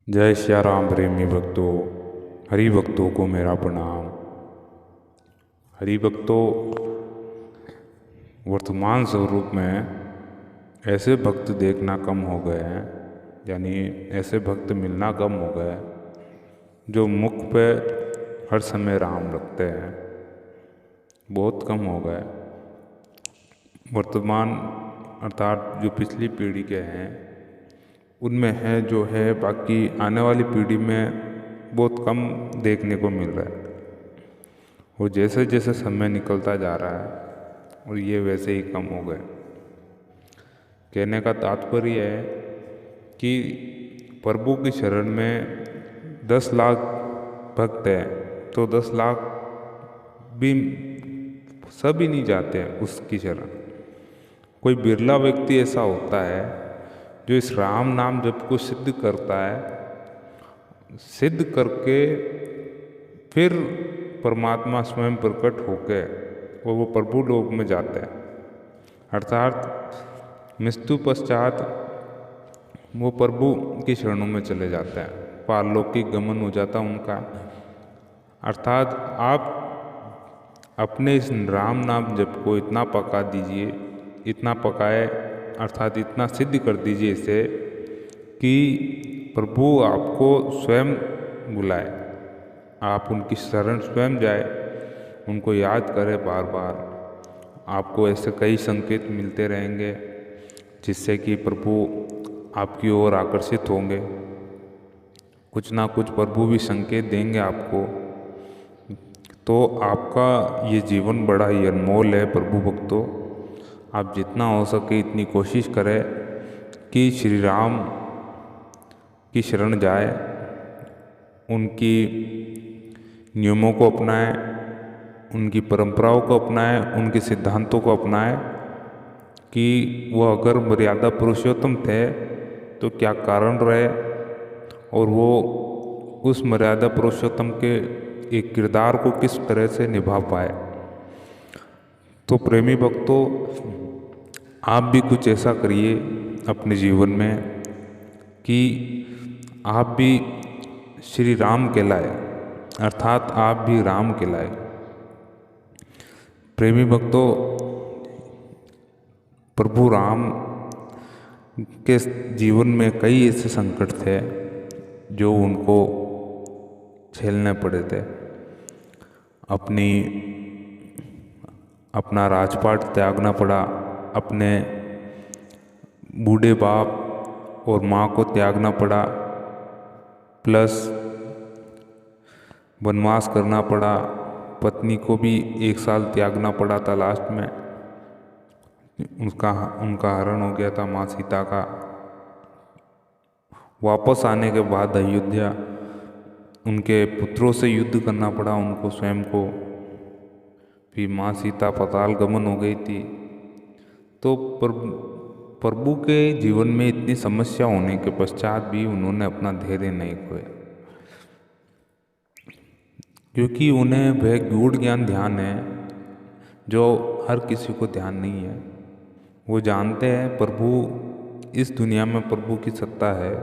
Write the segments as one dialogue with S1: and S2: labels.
S1: जय श्या राम प्रेमी भक्तों। हरि भक्तों को मेरा प्रणाम। हरि भक्तों, वर्तमान स्वरूप में ऐसे भक्त देखना कम हो गए हैं, यानी ऐसे भक्त मिलना कम हो गए हैं जो मुख पे हर समय राम रखते हैं, बहुत कम हो गए। वर्तमान अर्थात जो पिछली पीढ़ी के हैं उनमें है जो है, बाकी आने वाली पीढ़ी में बहुत कम देखने को मिल रहा है। और जैसे जैसे समय निकलता जा रहा है और ये वैसे ही कम हो गए। कहने का तात्पर्य है कि प्रभु की शरण में 10 लाख भक्त हैं तो 10 लाख भी सभी नहीं जाते हैं उसकी शरण। कोई बिरला व्यक्ति ऐसा होता है जो इस राम नाम जप को सिद्ध करता है, सिद्ध करके फिर परमात्मा स्वयं प्रकट होकर और वो प्रभु लोक में जाते हैं, अर्थात मृत्यु पश्चात वो प्रभु की शरणों में चले जाते हैं, पारलौकिक गमन हो जाता उनका। अर्थात आप अपने इस राम नाम जप को इतना पका दीजिए, इतना पकाए अर्थात इतना सिद्ध कर दीजिए इसे कि प्रभु आपको स्वयं बुलाए, आप उनकी शरण स्वयं जाए, उनको याद करें बार बार। आपको ऐसे कई संकेत मिलते रहेंगे जिससे कि प्रभु आपकी ओर आकर्षित होंगे। कुछ ना कुछ प्रभु भी संकेत देंगे आपको। तो आपका ये जीवन बड़ा ही अनमोल है प्रभु भक्तों। आप जितना हो सके इतनी कोशिश करें कि श्री राम की शरण जाए, उनकी नियमों को अपनाएं, उनकी परंपराओं को अपनाएं, उनके सिद्धांतों को अपनाएं। कि वह अगर मर्यादा पुरुषोत्तम थे तो क्या कारण रहे और वो उस मर्यादा पुरुषोत्तम के एक किरदार को किस तरह से निभा पाए। तो प्रेमी भक्तों, आप भी कुछ ऐसा करिए अपने जीवन में कि आप भी श्री राम कहलाए, अर्थात आप भी राम कहलाए। प्रेमी भक्तों, प्रभु राम के जीवन में कई ऐसे संकट थे जो उनको झेलने पड़े थे। अपना राजपाट त्यागना पड़ा, अपने बूढ़े बाप और माँ को त्यागना पड़ा, प्लस वनवास करना पड़ा, पत्नी को भी 1 साल त्यागना पड़ा था। लास्ट में उनका हरण हो गया था माँ सीता का। वापस आने के बाद अयोध्या उनके पुत्रों से युद्ध करना पड़ा उनको स्वयं को। फिर माँ सीता पाताल गमन हो गई थी। तो प्रभु के जीवन में इतनी समस्या होने के पश्चात भी उन्होंने अपना धैर्य नहीं खोया, क्योंकि उन्हें वह गूढ़ ज्ञान ध्यान है जो हर किसी को ध्यान नहीं है। वो जानते हैं प्रभु इस दुनिया में प्रभु की सत्ता है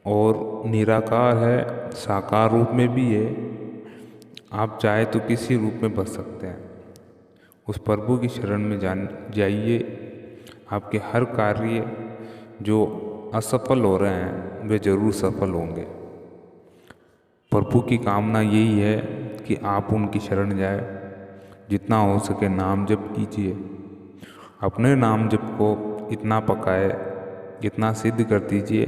S1: और निराकार है, साकार रूप में भी है। आप चाहे तो किसी रूप में बच सकते हैं। उस प्रभु की शरण में जाइए। आपके हर कार्य जो असफल हो रहे हैं वे जरूर सफल होंगे। प्रभु की कामना यही है कि आप उनकी शरण जाए, जितना हो सके नाम जप कीजिए। अपने नाम जप को इतना पकाए, इतना सिद्ध कर दीजिए,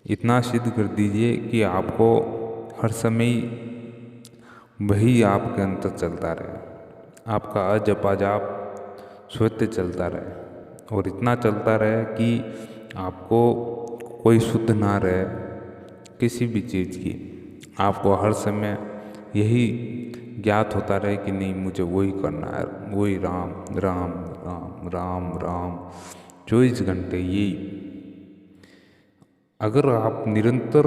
S1: इतना सिद्ध कर दीजिए कि आपको हर समय वही आपके अंतर चलता रहे, आपका अजप अजाप स्वतः चलता रहे। और इतना चलता रहे कि आपको कोई शुद्ध ना रहे किसी भी चीज़ की। आपको हर समय यही ज्ञात होता रहे कि नहीं, मुझे वही करना है, वही राम राम राम राम राम 24 घंटे यही। अगर आप निरंतर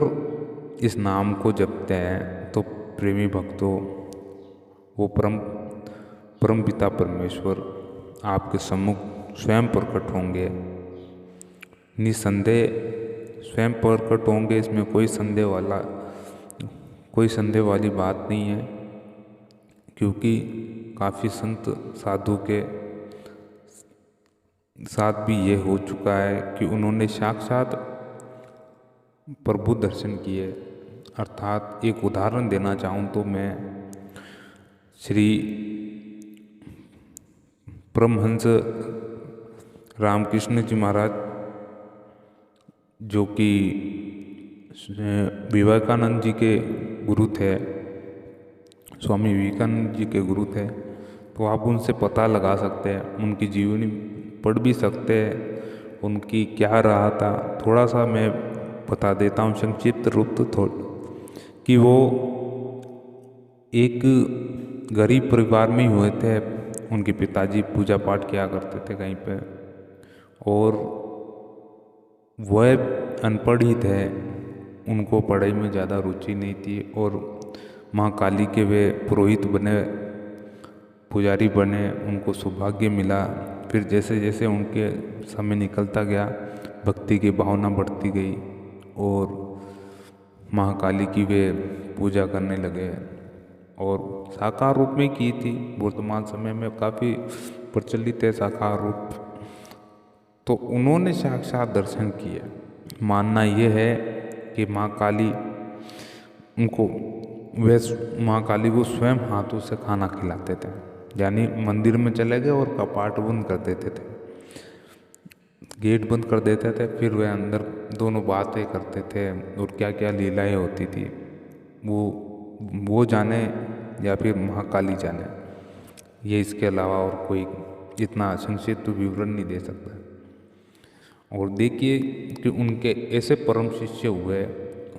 S1: इस नाम को जपते हैं तो प्रेमी भक्तों, वो परम पिता परमेश्वर आपके सम्मुख स्वयं प्रकट होंगे। निसंदेह स्वयं प्रकट होंगे, इसमें कोई संदेह वाली बात नहीं है, क्योंकि काफ़ी संत साधु के साथ भी ये हो चुका है कि उन्होंने साक्षात प्रभु दर्शन किए। अर्थात एक उदाहरण देना चाहूँ तो मैं श्री परमहंस रामकृष्ण जी महाराज, जो कि विवेकानंद जी के गुरु थे, स्वामी विवेकानंद जी के गुरु थे, तो आप उनसे पता लगा सकते हैं, उनकी जीवनी पढ़ भी सकते हैं, उनकी क्या रहा था। थोड़ा सा मैं बता देता हूँ संक्षिप्त रूप कि वो एक गरीब परिवार में ही हुए थे। उनके पिताजी पूजा पाठ किया करते थे कहीं पे, और वह अनपढ़ ही थे, उनको पढ़ाई में ज़्यादा रुचि नहीं थी, और माँ काली के वे पुरोहित बने, पुजारी बने, उनको सौभाग्य मिला। फिर जैसे जैसे उनके समय निकलता गया, भक्ति की भावना बढ़ती गई और महाकाली की वे पूजा करने लगे, और साकार रूप में की थी। वर्तमान समय में काफ़ी प्रचलित है साकार रूप। तो उन्होंने साक्षात दर्शन किए। मानना ये है कि माँ काली माँ काली को स्वयं हाथों से खाना खिलाते थे, यानी मंदिर में चले गए और कपाट बंद कर देते थे, गेट बंद कर देते थे, फिर वे अंदर दोनों बातें करते थे, और क्या क्या लीलाएं होती थी वो जाने या फिर महाकाली जाने। ये इसके अलावा और कोई इतना संक्षिप्त विवरण नहीं दे सकता। और देखिए कि उनके ऐसे परम शिष्य हुए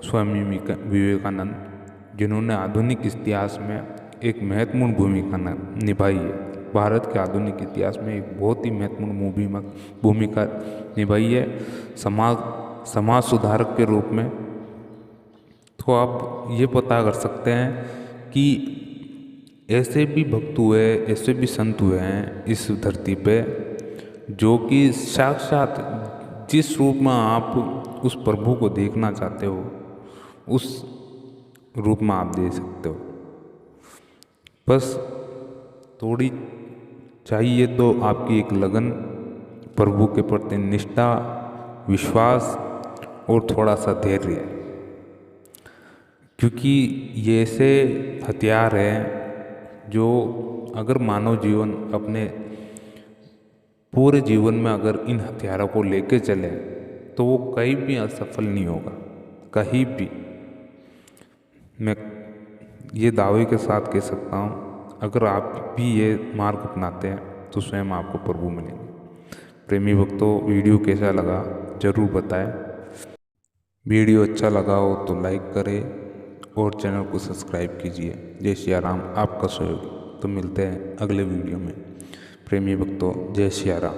S1: स्वामी विवेकानंद, जिन्होंने आधुनिक इतिहास में एक महत्वपूर्ण भूमिका निभाई है। भारत के आधुनिक इतिहास में एक बहुत ही महत्वपूर्ण भूमिका निभाई है समाज सुधारक के रूप में। तो आप ये पता कर सकते हैं कि ऐसे भी भक्त हुए, ऐसे भी संत हुए हैं इस धरती पे, जो कि साक्षात जिस रूप में आप उस प्रभु को देखना चाहते हो, उस रूप में आप दे सकते हो। बस थोड़ी चाहिए तो आपकी एक लगन, प्रभु के प्रति निष्ठा, विश्वास और थोड़ा सा धैर्य, क्योंकि ये ऐसे हथियार हैं जो अगर मानव जीवन अपने पूरे जीवन में अगर इन हथियारों को लेके चले तो वो कहीं भी असफल नहीं होगा, कहीं भी। मैं ये दावे के साथ कह सकता हूँ, अगर आप भी ये मार्ग अपनाते हैं तो स्वयं आपको प्रभु मिलेंगे। प्रेमी भक्तों, वीडियो कैसा लगा ज़रूर बताएं। वीडियो अच्छा लगा हो तो लाइक करें और चैनल को सब्सक्राइब कीजिए। जय सिया राम, आपका सहयोग। तो मिलते हैं अगले वीडियो में। प्रेमी भक्तों, जय सिया राम।